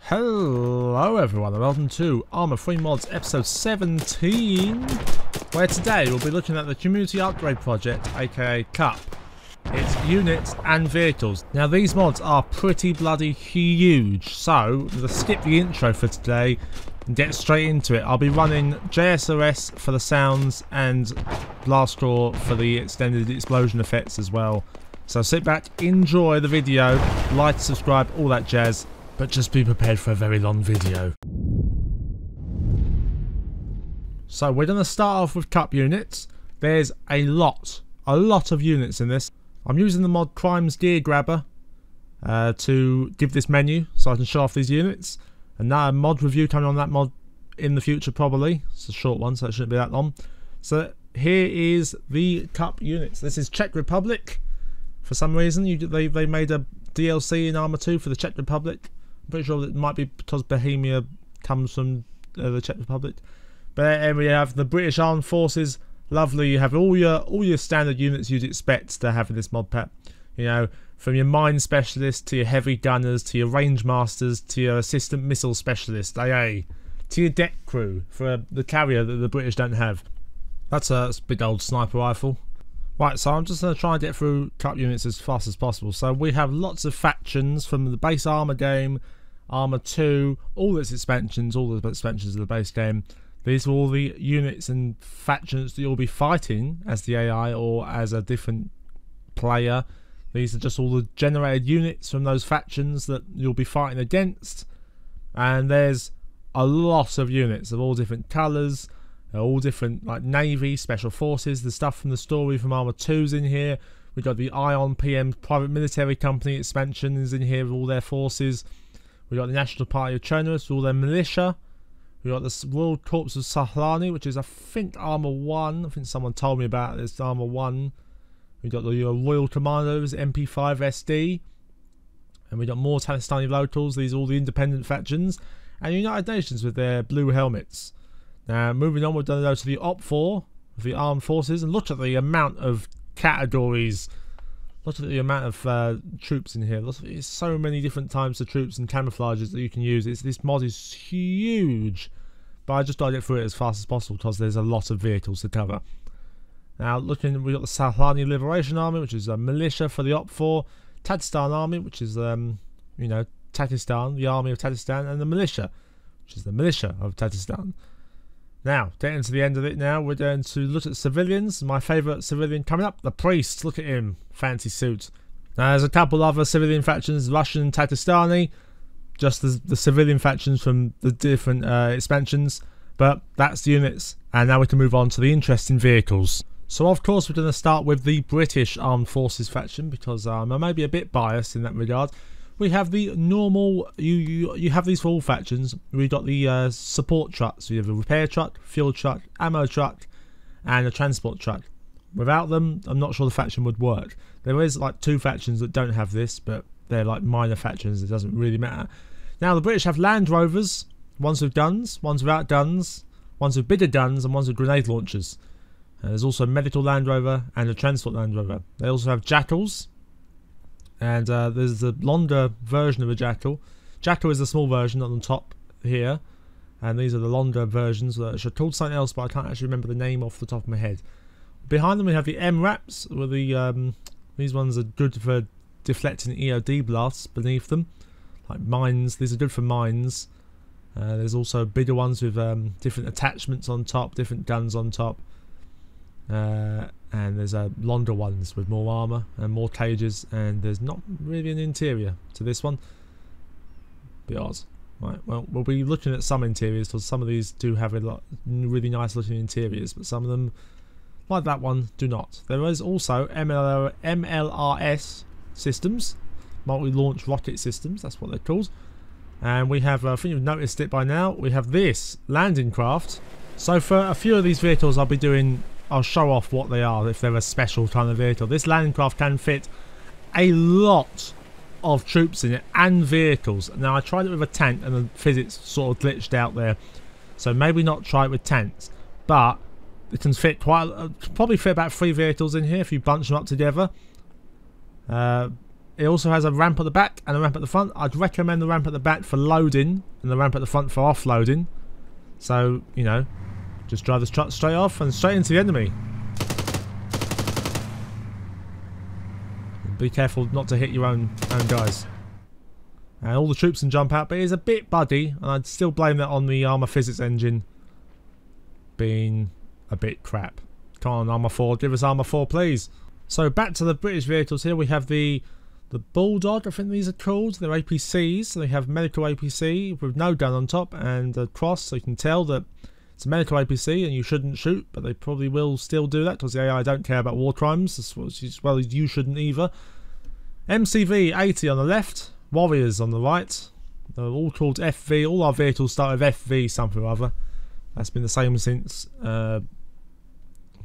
Hello everyone and welcome to Arma 3 Mods episode 17, where today we'll be looking at the community upgrade project, aka CUP. Its units and vehicles. Now these mods are pretty bloody huge, so let's skip the intro for today and get straight into it. I'll be running JSRS for the sounds and Blastcore for the extended explosion effects as well. So sit back, enjoy the video, like, subscribe, all that jazz. But just be prepared for a very long video. So we're going to start off with CUP units. There's a lot of units in this. I'm using the mod Crimes Gear Grabber to give this menu so I can show off these units. And now a mod review coming on that mod in the future probably. It's a short one so it shouldn't be that long. So here is the CUP units. This is Czech Republic. For some reason they made a DLC in Arma 2 for the Czech Republic. I'm pretty sure it might be because Bohemia comes from the Czech Republic. But we have the British Armed Forces. Lovely. You have all your standard units you'd expect to have in this mod pack. You know, from your mine specialist to your heavy gunners to your range masters to your assistant missile specialist, AA, to your deck crew for the carrier that the British don't have. That's a big old sniper rifle. Right, so I'm just going to try and get through CUP units as fast as possible. So we have lots of factions from the base Arma game, Arma 2, all its expansions, all the expansions of the base game. These are all the units and factions that you'll be fighting as the AI or as a different player. These are just all the generated units from those factions that you'll be fighting against. And there's a lot of units of all different colours. They're all different, like Navy, Special Forces, the stuff from the story from Arma 2's in here. We've got the Ion PM Private Military Company expansion is in here with all their forces. We've got the National Party of Chernus with all their militia. We've got the Royal Corps of Southany, which is I think Arma 1. I think someone told me about this, Arma 1. We've got the Royal Commandos, MP5 SD. And we've got more Talistani locals. These are all the independent factions. And United Nations with their blue helmets. Now, moving on, we're going to go to the OPFOR, the Armed Forces, and look at the amount of categories. Look at the amount of troops in here. There's so many different types of troops and camouflages that you can use. This mod is huge, but I just got to get through it as fast as possible because there's a lot of vehicles to cover. Now, looking, we've got the Southany Liberation Army, which is a militia for the OPFOR, Tajikistan Army, which is, you know, Tajikistan, the army of Tajikistan, and the militia, which is the militia of Tajikistan. Now, getting to the end of it now, we're going to look at civilians. My favourite civilian coming up, the priest. Look at him, fancy suit. Now, there's a couple other civilian factions, Russian and Tajikistani, just the civilian factions from the different expansions. But that's the units, and now we can move on to the interesting vehicles. So, of course, we're going to start with the British Armed Forces faction because I may be a bit biased in that regard. We have the normal, you have these for all factions. We've got the support trucks. We have a repair truck, fuel truck, ammo truck, and a transport truck. Without them, I'm not sure the faction would work. There is like 2 factions that don't have this, but they're like minor factions. It doesn't really matter. Now, the British have Land Rovers, ones with guns, ones without guns, ones with bigger guns, and ones with grenade launchers. There's also a medical Land Rover and a transport Land Rover. They also have Jackals. And there's a longer version of a Jackal. Jackal is the small version on the top here. And these are the longer versions, which are called something else, but I can't actually remember the name off the top of my head. Behind them we have the MRAPs, where these ones are good for deflecting EOD blasts beneath them. Like mines, these are good for mines. There's also bigger ones with different attachments on top, different guns on top. And there's longer ones with more armour and more cages, and there's not really an interior to this one. Bit odd. Right, well, we'll be looking at some interiors, because some of these do have a lot really nice looking interiors, but some of them, like that one, do not. There is also MLRS systems, multi-launch rocket systems, that's what they're called. And we have, I think you've noticed it by now, we have this landing craft. So for a few of these vehicles I'll show off what they are if they're a special kind of vehicle. This landing craft can fit a lot of troops in it and vehicles. Now I tried it with a tank and the physics sort of glitched out there, so maybe not try it with tanks, but it can fit probably fit about 3 vehicles in here if you bunch them up together. It also has a ramp at the back and a ramp at the front. I'd recommend the ramp at the back for loading and the ramp at the front for offloading. So, you know, just drive this truck straight off and straight into the enemy. Be careful not to hit your own guys. And all the troops can jump out, but it is a bit buddy, and I'd still blame that on the Arma physics engine being a bit crap. Come on, Arma 4, give us Arma 4, please. So back to the British vehicles here. We have the Bulldog, I think these are called. They're APCs. So they have medical APC with no gun on top and a cross, so you can tell that it's a medical APC and you shouldn't shoot, but they probably will still do that because the AI don't care about war crimes, as well as you shouldn't either. MCV 80 on the left, Warriors on the right. They're all called FV. All our vehicles start with FV something or other. That's been the same since World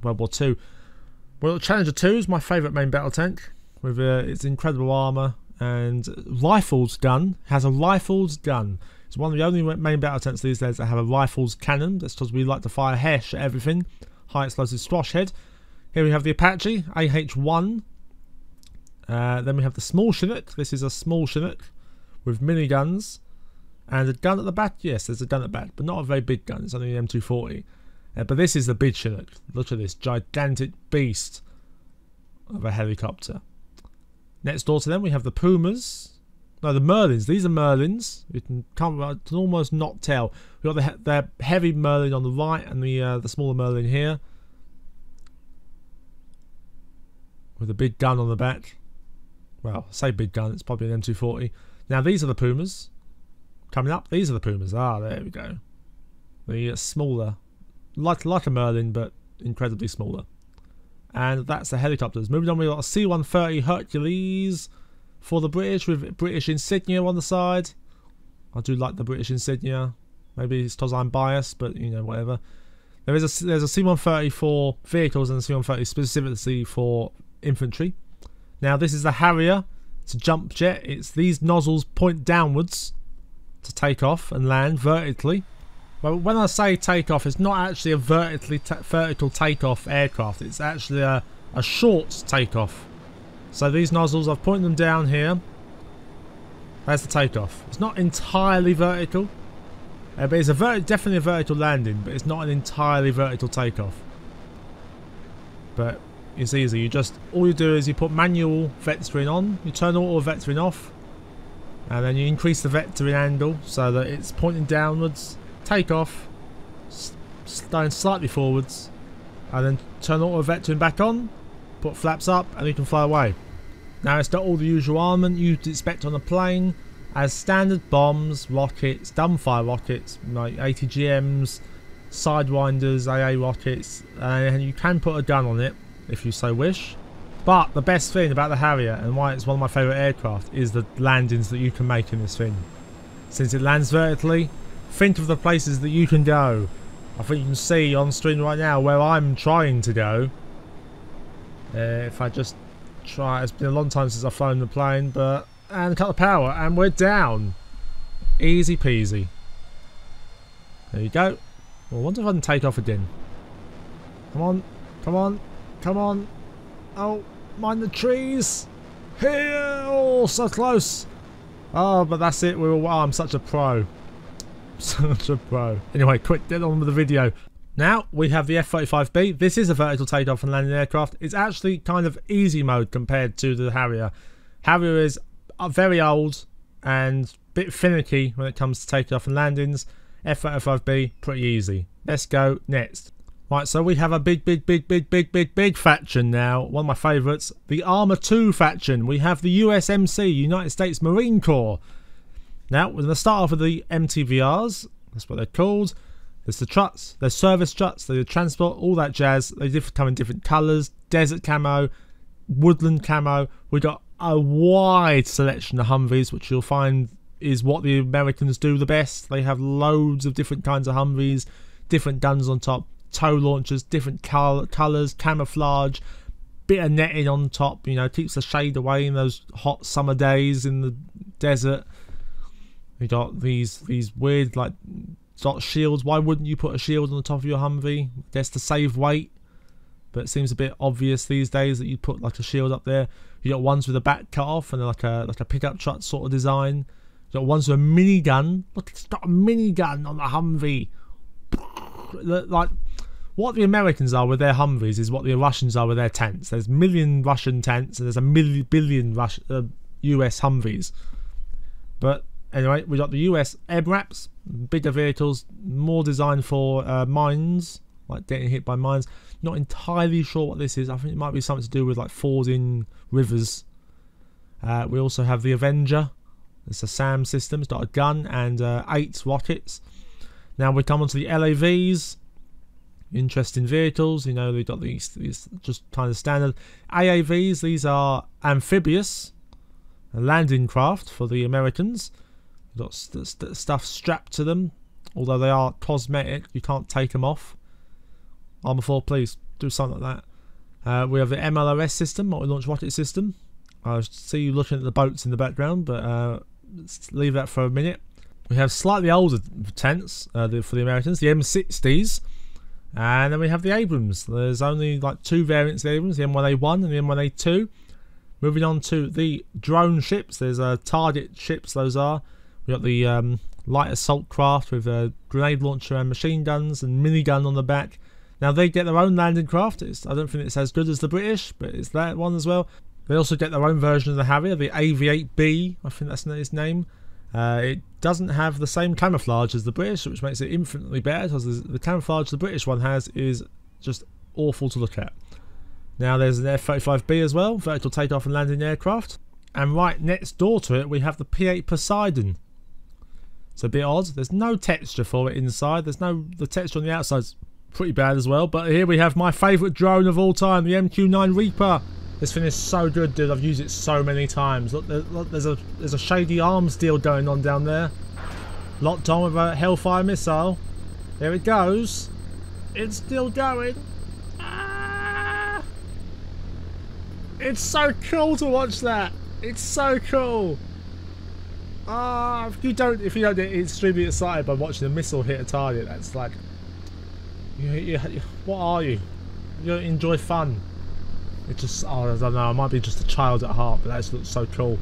War II. Well, Challenger 2 is my favourite main battle tank with its incredible armour and rifles gun. Has a rifles gun. It's one of the only main battle tanks these days that have a rifles cannon. That's because we like to fire HESH at everything. High explosive squash head. Here we have the Apache AH-1. Then we have the small Chinook. This is a small Chinook with miniguns. And a gun at the back. Yes, there's a gun at the back, but not a very big gun. It's only an M240. But this is the big Chinook. Look at this gigantic beast of a helicopter. Next door to them we have the Pumas. No, the Merlins. These are Merlins. You can almost not tell. We've got the heavy Merlin on the right and the smaller Merlin here. With a big gun on the back. Well, I say big gun, it's probably an M240. Now these are the Pumas. Coming up, these are the Pumas. Ah, there we go. The smaller. Like a Merlin, but incredibly smaller. And that's the helicopters. Moving on, we've got a C-130 Hercules for the British with British insignia on the side. I do like the British insignia. Maybe it's because I'm biased, but you know, whatever. There's a C-130 for vehicles and a C-130 specifically for infantry. Now this is the Harrier. It's a jump jet. These nozzles point downwards to take off and land vertically. But when I say takeoff, it's not actually a vertical takeoff aircraft. It's actually a short takeoff. So these nozzles, I've pointed them down here. There's the takeoff. It's not entirely vertical, but it's definitely a vertical landing. But it's not an entirely vertical takeoff. But it's easy. All you do is you put manual vectoring on, you turn auto vectoring off, and then you increase the vectoring angle so that it's pointing downwards. Take off, going slightly forwards, and then turn auto vectoring back on, put flaps up, and you can fly away. Now it's got all the usual armament you'd expect on a plane, as standard bombs, rockets, dumbfire rockets, like ATGMs, sidewinders, AA rockets, and you can put a gun on it if you so wish. But the best thing about the Harrier, and why it's one of my favourite aircraft, is the landings that you can make in this thing. Since it lands vertically, think of the places that you can go. I think you can see on screen right now where I'm trying to go. If I just try, it's been a long time since I've flown the plane, and cut the power, and we're down. Easy peasy. There you go. Well, I wonder if I can take off again. Come on, come on, come on. Oh, mind the trees. Here, oh, so close. Oh, but that's it. I'm such a pro. Such a pro. Anyway, quick, get on with the video. Now we have the F-35B. This is a vertical takeoff and landing aircraft. It's actually kind of easy mode compared to the Harrier. Harrier is very old and a bit finicky when it comes to taking off and landings. F-35B, pretty easy. Let's go next. Right, so we have a big faction now. One of my favourites, the Arma 2 faction. We have the USMC, United States Marine Corps. Now, we're going to start off with the MTVRs. That's what they're called. There's the trucks, there's service trucks, there's the transport, all that jazz. They come in different colours. Desert camo, woodland camo. We've got a wide selection of Humvees, which you'll find is what the Americans do the best. They have loads of different kinds of Humvees, different guns on top, tow launchers, different colours, camouflage, bit of netting on top, you know, keeps the shade away in those hot summer days in the desert. We got these weird like shields. Why wouldn't you put a shield on the top of your Humvee? That's to save weight. but it seems a bit obvious these days that you put like a shield up there. You got ones with a back cut off and like a pickup truck sort of design. You got ones with a minigun. Look, it's got a minigun on the Humvee. Like what the Americans are with their Humvees is what the Russians are with their tanks. There's a million Russian tanks and there's a billion US Humvees. But anyway, we got the US MRAPs, bigger vehicles, more designed for mines, like getting hit by mines. Not entirely sure what this is. I think it might be something to do with like fording rivers. We also have the Avenger. It's a SAM system. It's got a gun and 8 rockets. Now we come on to the LAVs. Interesting vehicles. You know, they've got these just kind of standard AAVs. These are amphibious, a landing craft for the Americans. You've got stuff strapped to them. Although they are cosmetic, you can't take them off. Arma 4, please do something like that. We have the MLRS system, multi-launch rocket system. I see you looking at the boats in the background, but let's leave that for a minute. We have slightly older tanks for the Americans, the M60s, and then we have the Abrams. There's only like 2 variants of the Abrams, the M1A1 and the M1A2. Moving on to the drone ships, there's target ships, those are. We've got the light assault craft with a grenade launcher and machine guns and minigun on the back. Now they get their own landing craft. I don't think it's as good as the British, but it's that one as well. They also get their own version of the Harrier, the AV-8B, I think that's its name. It doesn't have the same camouflage as the British, which makes it infinitely better, because the camouflage the British one has is just awful to look at. Now there's an F-35B as well, vertical takeoff and landing aircraft. And right next door to it we have the P-8 Poseidon. It's a bit odd. There's no texture for it inside. The texture on the outside's pretty bad as well. But here we have my favourite drone of all time, the MQ-9 Reaper. This thing is so good, dude. I've used it so many times. Look, there's a shady arms deal going on down there. Locked on with a Hellfire missile. There it goes. It's still going. Ah! It's so cool to watch that. It's so cool. Ah, if you don't get extremely excited by watching a missile hit a target, that's like, what are you? You don't enjoy fun. It just, oh, I don't know, I might be just a child at heart, but that just looks so cool.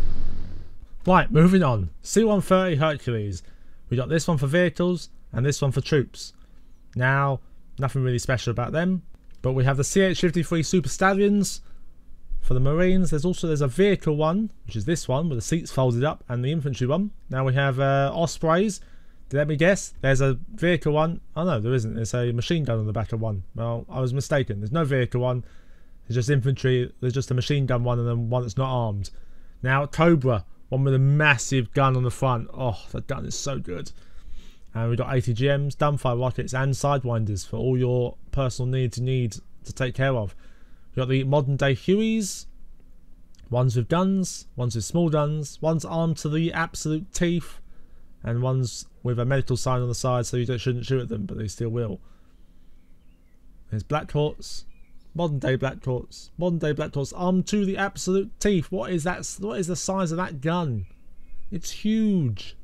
Right, moving on. C-130 Hercules. We got this one for vehicles and this one for troops. Now, nothing really special about them, but we have the CH-53 Super Stallions for the Marines. There's a vehicle one, which is this one with the seats folded up, and the infantry one. Now we have Ospreys. Let me guess, there's a vehicle one. Oh no, there isn't. There's a machine gun on the back of one. Well, I was mistaken. There's no vehicle one. There's just infantry. There's just a machine gun one and then one that's not armed. Now Cobra, one with a massive gun on the front. Oh, that gun is so good. And we've got ATGMs, dumbfire rockets and sidewinders for all your personal needs you need to take care of. We've got the modern day Hueys. Ones with guns, ones with small guns, ones armed to the absolute teeth, and ones with a medical sign on the side so you shouldn't shoot at them, but they still will. There's Black Hawks. Modern day Black Hawks. Modern day Black Hawks armed to the absolute teeth. What is that? What is the size of that gun? It's huge.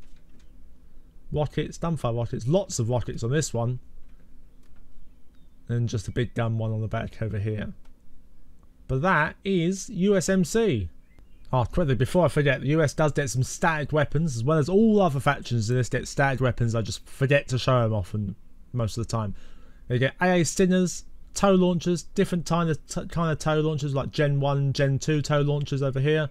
Rockets, dumbfire rockets. Lots of rockets on this one. And just a big gun one on the back over here. But that is Usmc. Oh, quickly, before I forget, the US does get some static weapons, as well as all other factions in this get static weapons. I just forget to show them off most of the time. They get AA Stingers, tow launchers, different kind of tow launchers, like Gen 1, Gen 2 tow launchers over here.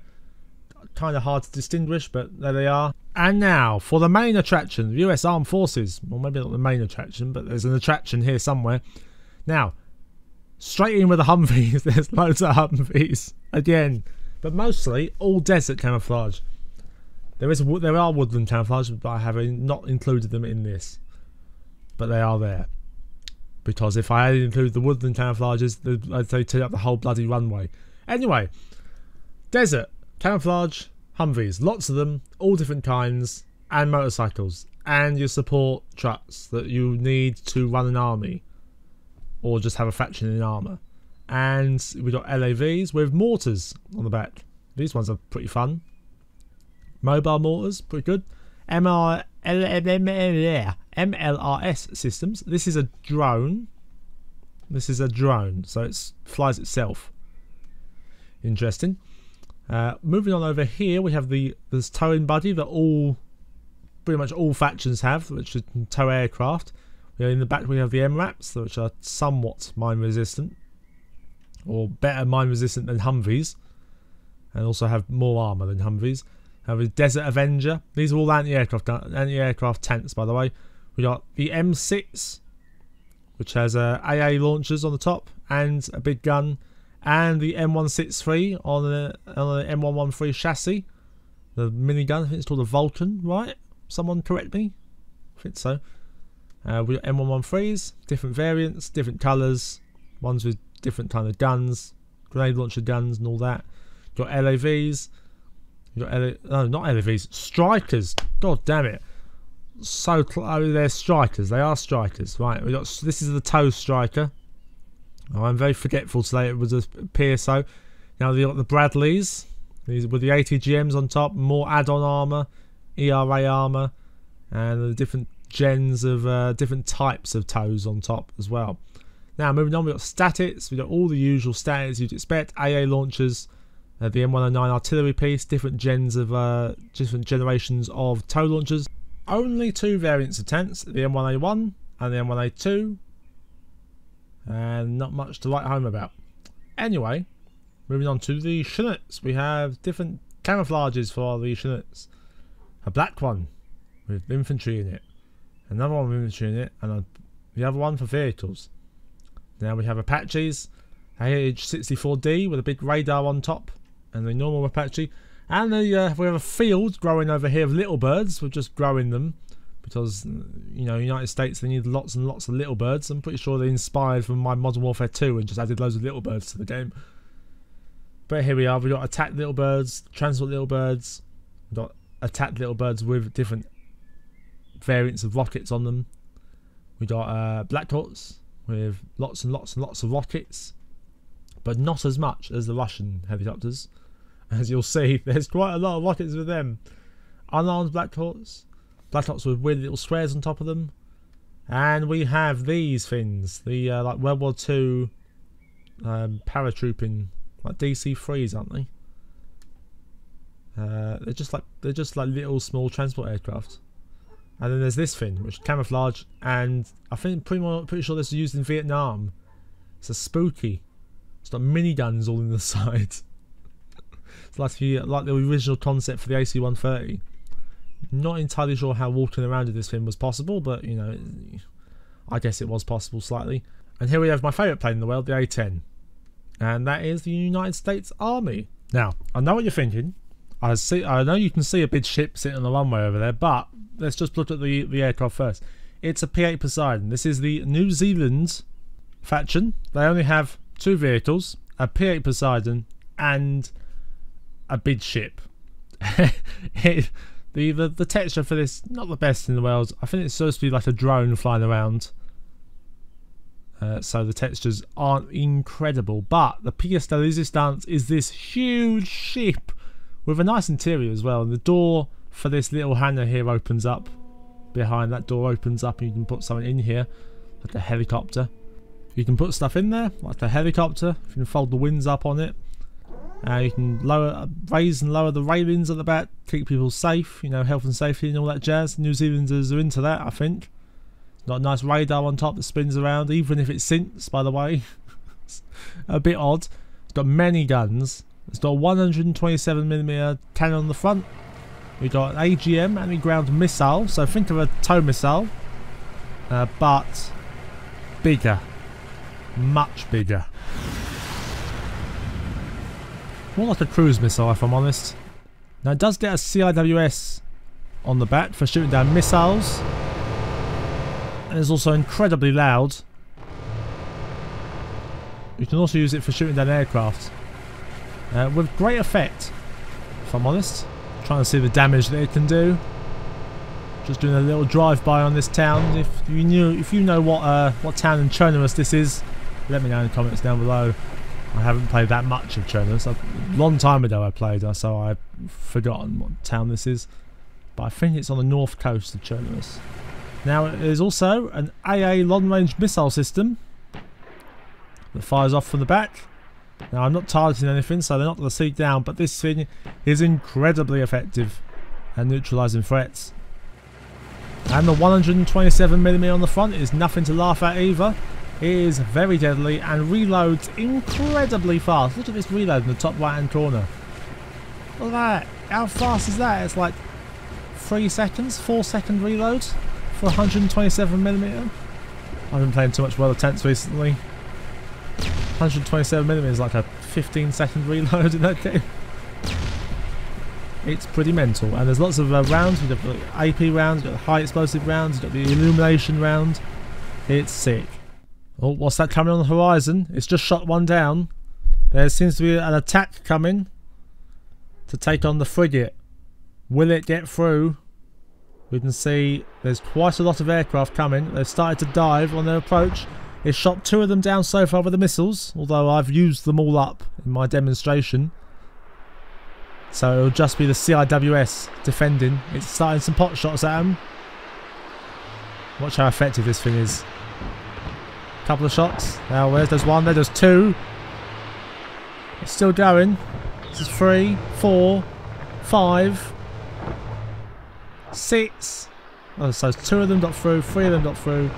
Kind of hard to distinguish, but there they are. And now, for the main attraction, the US Armed Forces. Well, maybe not the main attraction, but there's an attraction here somewhere. Now, straight in with the Humvees. There's loads of Humvees again, but mostly all desert camouflage. There are woodland camouflage, but I have not included them in this. But they are there. Because if I had included the woodland camouflages, they'd take up the whole bloody runway. Anyway, desert camouflage Humvees, lots of them, all different kinds, and motorcycles, and your support trucks that you need to run an army, or just have a faction in armour. And we've got LAVs with mortars on the back. These ones are pretty fun. Mobile mortars, pretty good. MLRS systems. This is a drone. This is a drone, so it flies itself. Interesting. Moving on over here, we have this towing buddy that pretty much all factions have, which can tow aircraft. In the back we have the MRAPs, which are somewhat mine resistant, or better mine resistant than Humvees, and also have more armour than Humvees. We have a Desert Avenger. These are all anti-aircraft tanks, by the way. We got the M6, which has AA launchers on the top and a big gun, and the M163 on the M113 chassis, the minigun. I think it's called a Vulcan, right? Someone correct me. I think so. We got M113s, different variants, different colours, ones with different kind of guns, grenade launcher guns, and all that. Got LAVs. You got no, not LAVs, strikers. God damn it! They're strikers. They are strikers, right? This is the tow striker. Oh, I'm very forgetful today. It was a PSO. Now we got the Bradleys. These with the Atgms on top, more add-on armor, ERA armor, and the different gens of different types of tows on top as well. Now moving on, we've got statics. We've got all the usual statics you'd expect. AA launchers, the M109 artillery piece, different gens of different generations of tow launchers. Only 2 variants of tanks, the M1A1 and the M1A2, and not much to write home about. Anyway, moving on to the Chinooks. We have different camouflages for the Chinooks. A black one with infantry in it, another one with infantry in it, and the other one for vehicles. Now we have Apaches, AH-64D with a big radar on top, and the normal Apache. And we have a field growing over here of little birds. We're just growing them because, you know, United States, they need lots and lots of little birds. I'm pretty sure they inspired from my Modern Warfare 2 and just added loads of little birds to the game. But here we are. We've got attack little birds, transport little birds. We've got attack little birds with different variants of rockets on them. We got Black Hawks with lots and lots and lots of rockets, but not as much as the Russian helicopters. As you'll see, there's quite a lot of rockets with them. Unarmed Black Hawks with weird little squares on top of them, and we have these things, the like World War II paratrooping, like DC-3s, aren't they? They're just like little small transport aircraft. And then there's this thing, which is camouflage, and I think pretty sure this was used in Vietnam. It's a spooky. It's got miniguns all in the side. It's like the original concept for the AC-130. Not entirely sure how walking around with this thing was possible, but you know, I guess it was possible slightly. And here we have my favourite plane in the world, the A-10, and that is the United States Army. Now, I know what you're thinking. I know you can see a big ship sitting on the runway over there, but let's just look at the aircraft first. It's a P-8 Poseidon. This is the New Zealand faction. They only have 2 vehicles, a P-8 Poseidon and a big ship. The texture for this, not the best in the world. I think it's supposed to be like a drone flying around, so the textures aren't incredible, but the pièce de résistance is this huge ship with a nice interior as well. And the door for this little hangar here opens up. Behind that door opens up and you can put something in here, like the helicopter. You can put stuff in there, like the helicopter. You can fold the wings up on it. You can raise and lower the railings at the back, keep people safe, you know, health and safety and all that jazz. New Zealanders are into that, I think. It's got a nice radar on top that spins around, even if it sinks, by the way. It's a bit odd. It's got many guns. It's got a 127mm cannon on the front. We've got an AGM, anti-ground missile, so think of a tow missile, but bigger. Much bigger. More like a cruise missile, if I'm honest. Now it does get a CIWS on the back for shooting down missiles, and it's also incredibly loud. You can also use it for shooting down aircraft with great effect, if I'm honest. Trying to see the damage that it can do. Just doing a little drive-by on this town. If you know what town in Chernobyl this is, let me know in the comments down below. I haven't played that much of Chernobyl. A long time ago I played, so I've forgotten what town this is. But I think it's on the north coast of Chernobyl. Now, there's also an AA long-range missile system, that fires off from the back. Now I'm not targeting anything, so they're not going to see down, but this thing is incredibly effective at neutralising threats. And the 127mm on the front is nothing to laugh at either. It is very deadly and reloads incredibly fast. Look at this reload in the top right hand corner. Look at that. How fast is that? It's like 3 seconds, 4 second reload for 127mm. I've been playing too much World of Tanks recently. 127mm is like a 15-second reload in that game. It's pretty mental, and there's lots of rounds. We've got the AP rounds, we've got the high explosive rounds, we've got the illumination round. It's sick. Oh, what's that coming on the horizon? It's just shot one down. There seems to be an attack coming to take on the frigate. Will it get through? We can see there's quite a lot of aircraft coming. They've started to dive on their approach. It's shot 2 of them down so far with the missiles, although I've used them all up in my demonstration. So it'll just be the CIWS defending. It's starting some pot shots at them. Watch how effective this thing is. Couple of shots. Now there's one, there's 2. It's still going. This is 3, 4, 5, 6. Oh, so 2 of them got through, 3 of them got through,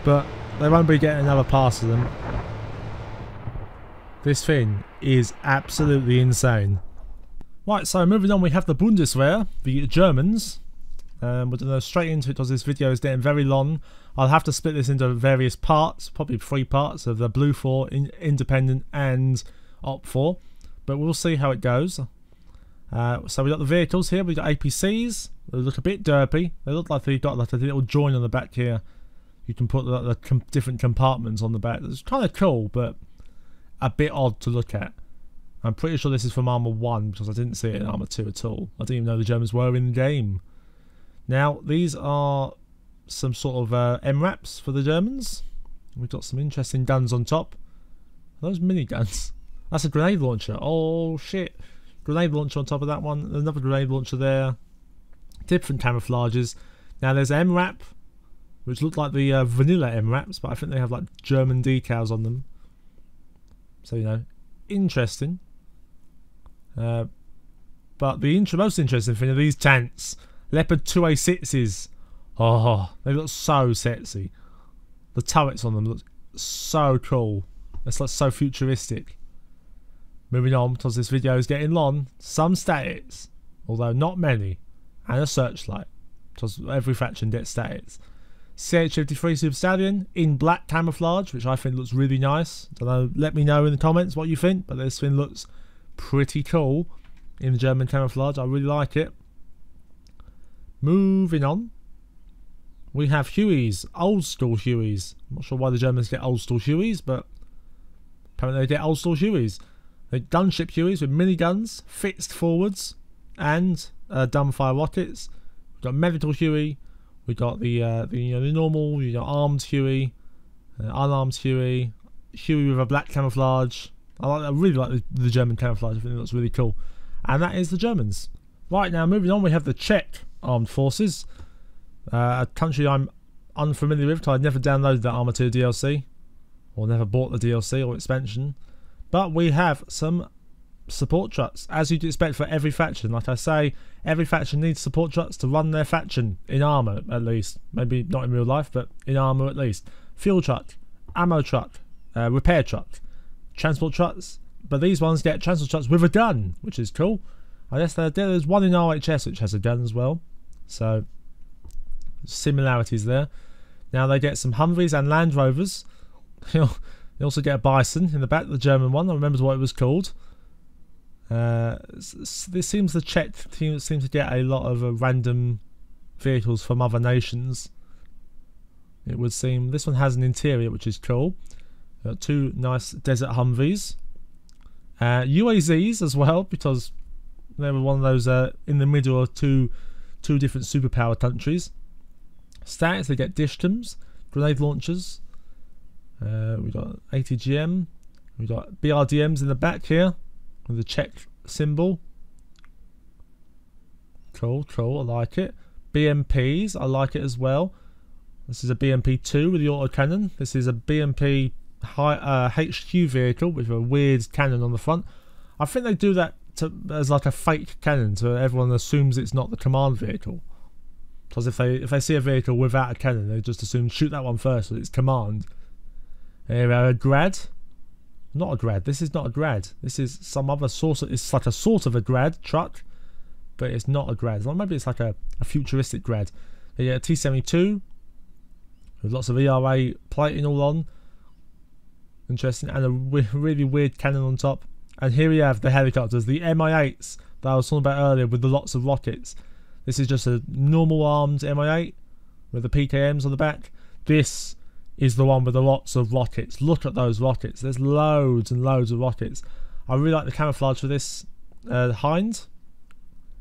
but they won't be getting another pass of them. This thing is absolutely insane. Right, so moving on, we have the Bundeswehr, the Germans. We're going to go straight into it because this video is getting very long. I'll have to split this into various parts, probably 3 parts of the BLUFOR, Independent and OPFOR. But we'll see how it goes. So we've got the vehicles here. We've got APCs. They look a bit derpy. They look like they've got like a little join on the back here. You can put the different compartments on the back. It's kind of cool, but a bit odd to look at. I'm pretty sure this is from Arma 1 because I didn't see it in Arma 2 at all. I didn't even know the Germans were in the game. Now, these are some sort of MRAPs for the Germans. We've got some interesting guns on top. Are those miniguns? That's a grenade launcher. Oh, shit. Grenade launcher on top of that one. Another grenade launcher there. Different camouflages. Now, there's MRAP, which look like the vanilla MRAPs, but I think they have like German decals on them. So, you know, interesting. But the most interesting thing are these tanks. Leopard 2A6s. Oh, they look so sexy. The turrets on them look so cool. It's like so futuristic. Moving on, because this video is getting long, some statics, although not many, and a searchlight, because every faction gets statics. CH-53 Super Stallion in black camouflage, which I think looks really nice. Don't know, let me know in the comments what you think, but this thing looks pretty cool in the German camouflage. I really like it. Moving on, we have Hueys, old school Hueys. I'm not sure why the Germans get old school Hueys, but apparently they get old school Hueys. They're gunship Hueys with miniguns, fixed forwards, and dumbfire rockets. We've got medical Huey. We've got the normal, armed Huey, unarmed Huey, Huey with a black camouflage. I really like the German camouflage. I think it looks really cool. And that is the Germans. Right, now moving on, we have the Czech Armed Forces, a country I'm unfamiliar with because I'd never downloaded that Arma 2 DLC, or never bought the DLC or expansion. But we have some support trucks, as you'd expect for every faction. Like I say, every faction needs support trucks to run their faction, in Arma at least. Maybe not in real life, but in Arma at least. Fuel truck, ammo truck, repair truck, transport trucks. But these ones get transport trucks with a gun, which is cool. I guess there's one in RHS which has a gun as well. So, similarities there. Now they get some Humvees and Land Rovers. They also get a Bison in the back, the German one. I remember what it was called. This seems the Czech team seems to get a lot of random vehicles from other nations. It would seem. This one has an interior which is cool. Got 2 nice desert Humvees. UAZs as well, because they were one of those in the middle of two different superpower countries. Stats, they get Dishkams, grenade launchers. We've got Atgm. We've got BRDMs in the back here with the Czech symbol. Cool, I like it. BMPs, I like it as well. This is a BMP2 with the autocannon. This is a BMP HQ vehicle with a weird cannon on the front. I think they do that as like a fake cannon, so everyone assumes it's not the command vehicle. Because if they see a vehicle without a cannon, they just assume shoot that one first, so it's command. Here, a grad. Not a grad. This is not a grad. This is some other sort of. It's like a sort of a grad truck, but it's not a grad. Well, maybe it's like a futuristic grad. Yeah, a T-72 with lots of ERA plating all on. Interesting, and a really weird cannon on top. And here we have the helicopters, the Mi-8s that I was talking about earlier with the lots of rockets. This is just a normal armed Mi-8 with the PKMs on the back. This is the one with the lots of rockets. Look at those rockets. There's loads and loads of rockets. I really like the camouflage for this Hind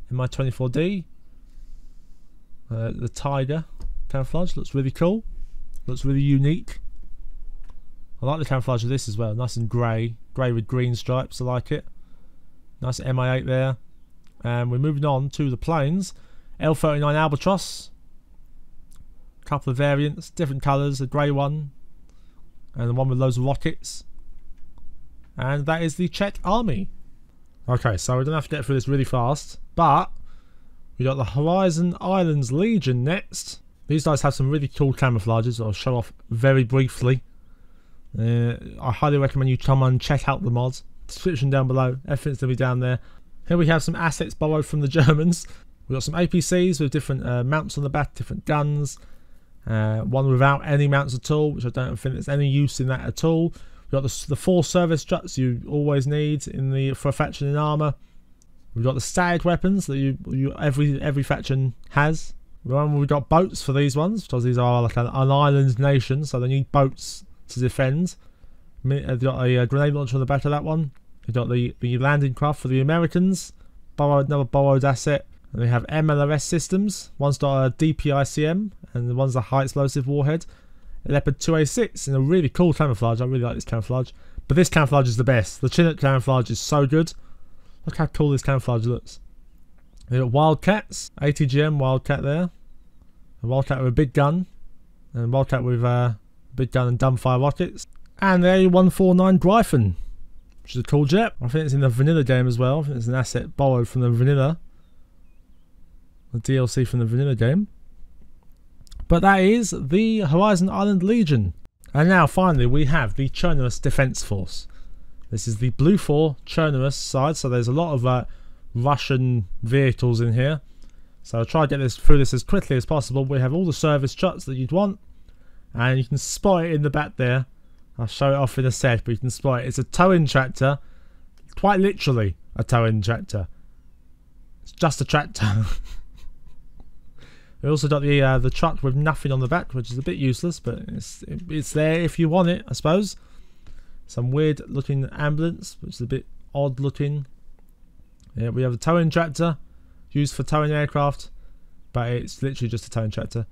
in my 24D. The Tiger camouflage looks really cool. Looks really unique. I like the camouflage of this as well. Nice and grey. Grey with green stripes. I like it. Nice Mi-8 there. And we're moving on to the planes. L-39 Albatross. Couple of variants. Different colours. A grey one. And the one with loads of rockets. And that is the Czech Army. Okay, so we don't have to get through this really fast. But we got the Horizon Islands Legion next. These guys have some really cool camouflages. I'll show off very briefly. I highly recommend you come and check out the mods. Description down below, everything's going to be down there. Here we have some assets borrowed from the Germans. We've got some APCs with different mounts on the back, different guns. One without any mounts at all, which I don't think there's any use in that at all. We've got the 4 service struts you always need for a faction in Arma. We've got the static weapons that every faction has. We've got boats for these ones, because these are like an island nation, so they need boats to defend. They've got a grenade launcher on the back of that one. We've got the landing craft for the Americans. Another borrowed asset. And we have MLRS systems. One's got a DPICM, and the one's a high explosive warhead. A Leopard 2A6 in a really cool camouflage. I really like this camouflage. But this camouflage is the best. The Chinook camouflage is so good. Look how cool this camouflage looks. We've got Wildcats. Atgm Wildcat there. A Wildcat with a big gun. And a Wildcat with big gun and dumbfire rockets. And the A149 Gryphon, which is a cool jet. I think it's in the vanilla game as well. I think it's an asset borrowed from the vanilla. The DLC from the vanilla game. But that is the Horizon Island Legion. And now finally we have the Chernobyl Defense Force. This is the BLUFOR Chernobyl side, so there's a lot of Russian vehicles in here. So I'll try to get through this as quickly as possible. We have all the service trucks that you'd want. And you can spot it in the back there. I'll show it off in a sec, but you can spot it. It's a towing tractor. Quite literally a towing tractor. It's just a tractor. We also got the truck with nothing on the back, which is a bit useless, but it's there if you want it, I suppose. Some weird looking ambulance, which is a bit odd looking. Yeah, we have a towing tractor used for towing aircraft, but it's literally just a towing tractor.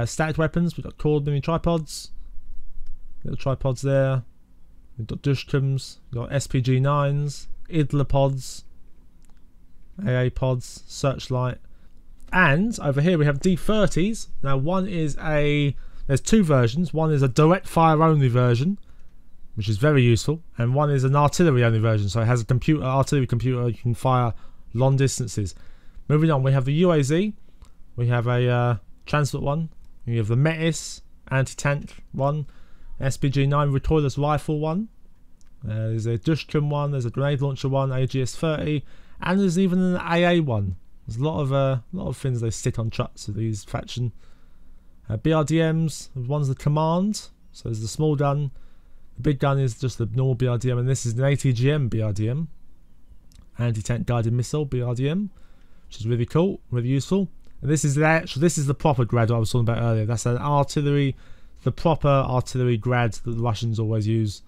Static weapons, we've got cord mini tripods. Little tripods there. We've got Dushkums, we've got SPG-9s, Idler pods, AA pods, Searchlight. And over here we have D30s. Now there's 2 versions. One is a direct fire only version, which is very useful. And one is an artillery only version. So it has a artillery computer, you can fire long distances. Moving on, we have the UAZ. We have a transport one. We have the Metis anti-tank one. SPG-9 recoilless rifle one. There's a Dushkin one. There's a grenade launcher one. AGS-30. And there's even an AA one. There's a lot of things they stick on trucks with these faction. BRDMs. One's the command. So there's the small gun. The big gun is just the normal BRDM, and this is an ATGM BRDM. Anti-tank guided missile BRDM, which is really cool, really useful. And this is the proper grad I was talking about earlier. That's an artillery, the proper artillery grad that the Russians always use.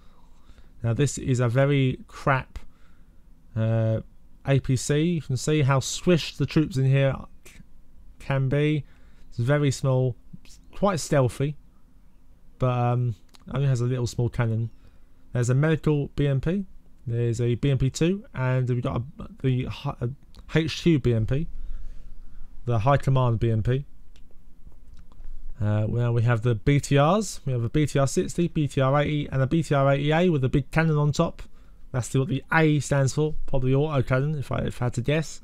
Now this is a very crap APC. You can see how squished the troops in here can be. It's very small, quite stealthy, but only has a little small cannon. There's a medical BMP. There's a BMP2, and we've got the HQ BMP, the High Command BMP. Now we have the BTRs. We have a BTR 60, BTR 80, and a BTR 80A with a big cannon on top. That's what the A stands for, probably autocannon if I had to guess.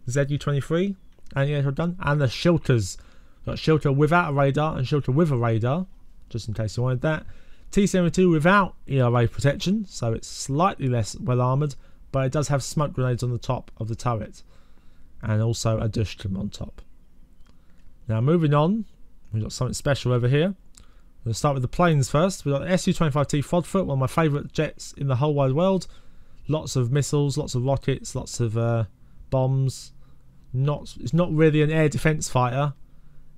ZU-23, anti-aircraft gun, and the Shilkers. Got Shilker without a radar and Shilker with a radar, just in case you wanted that. T-72 without ERA protection, so it's slightly less well armoured, but it does have smoke grenades on the top of the turret, and also a Dushkin on top. Now moving on, we've got something special over here. We'll start with the planes first. We've got the Su-25T Frodfoot, one of my favourite jets in the whole wide world. Lots of missiles, lots of rockets, lots of bombs. It's not really an air defence fighter.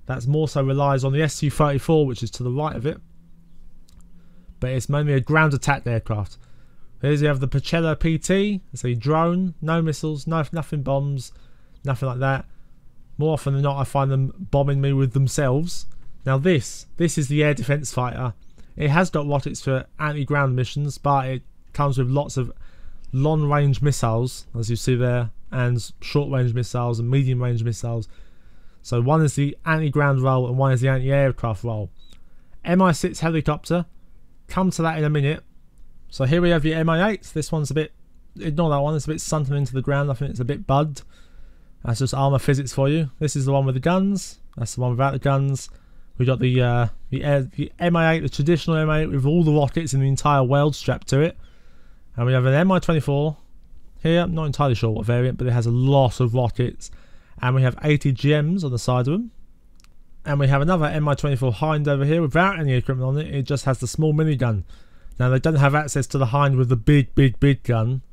That's more so relies on the Su-34, which is to the right of it. But it's mainly a ground attack aircraft. Here you have the Pacello PT. It's a drone, no missiles, nothing bombs, nothing like that. More often than not, I find them bombing me with themselves. Now this is the air defence fighter. It has got rockets for anti-ground missions, but it comes with lots of long-range missiles, as you see there, and short-range missiles and medium-range missiles. So one is the anti-ground role and one is the anti-aircraft role. Mi6 Helicopter, come to that in a minute. So here we have the Mi8. This one's a bit, ignore that one, it's a bit sunken into the ground. I think it's a bit bugged. That's just Arma physics for you. This is the one with the guns. That's the one without the guns. We got the Mi8, the traditional Mi8 with all the rockets in the entire world strapped to it. And we have an Mi24 here. I'm not entirely sure what variant, but it has a lot of rockets. And we have 80 GMs on the side of them. And we have another Mi24 Hind over here without any equipment on it. It just has the small minigun. Now they don't have access to the Hind with the big gun.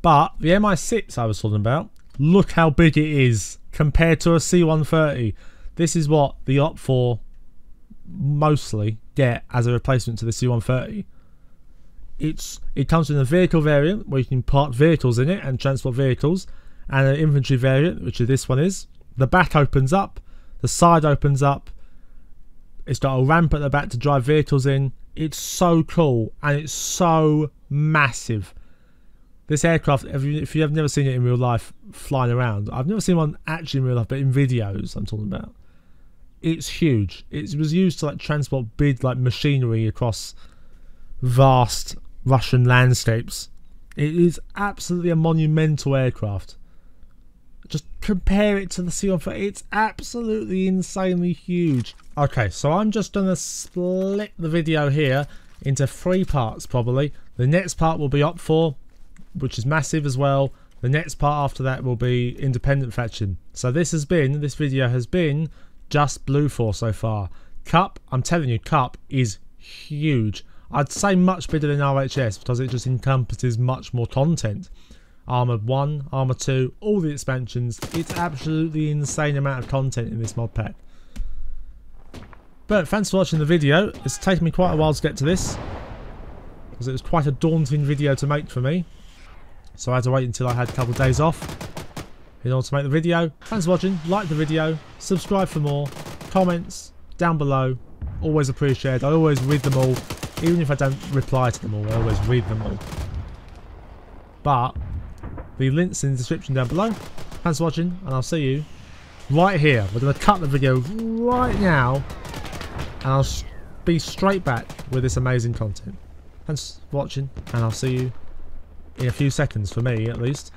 But the Mi6 I was talking about, look how big it is compared to a C-130. This is what the OPFOR mostly get as a replacement to the C-130. It comes in a vehicle variant where you can park vehicles in it and transport vehicles, and an infantry variant, which this one is. The back opens up, the side opens up. It's got a ramp at the back to drive vehicles in. It's so cool and it's so massive. This aircraft, if you have never seen it in real life flying around, I've never seen one actually in real life, but in videos I'm talking about. It's huge. It was used to like transport big like machinery across vast Russian landscapes. It is absolutely a monumental aircraft. Just compare it to the C-130. It's absolutely insanely huge. Okay, so I'm just going to split the video here into 3 parts probably. The next part will be OPFOR, which is massive as well. The next part after that will be independent faction. So this video has been just BLUFOR so far. Cup, I'm telling you, Cup is huge. I'd say much bigger than RHS because it just encompasses much more content. Arma 1, Arma 2, all the expansions. It's absolutely insane amount of content in this mod pack. But thanks for watching the video. It's taken me quite a while to get to this, because it was quite a daunting video to make for me. So I had to wait until I had a couple of days off in order to make the video. Thanks for watching. Like the video, subscribe for more, comments down below. Always appreciated. I always read them all. Even if I don't reply to them all, I always read them all. But the links in the description down below. Thanks for watching, and I'll see you right here. We're going to cut the video right now, and I'll be straight back with this amazing content. Thanks for watching, and I'll see you in a few seconds, for me at least.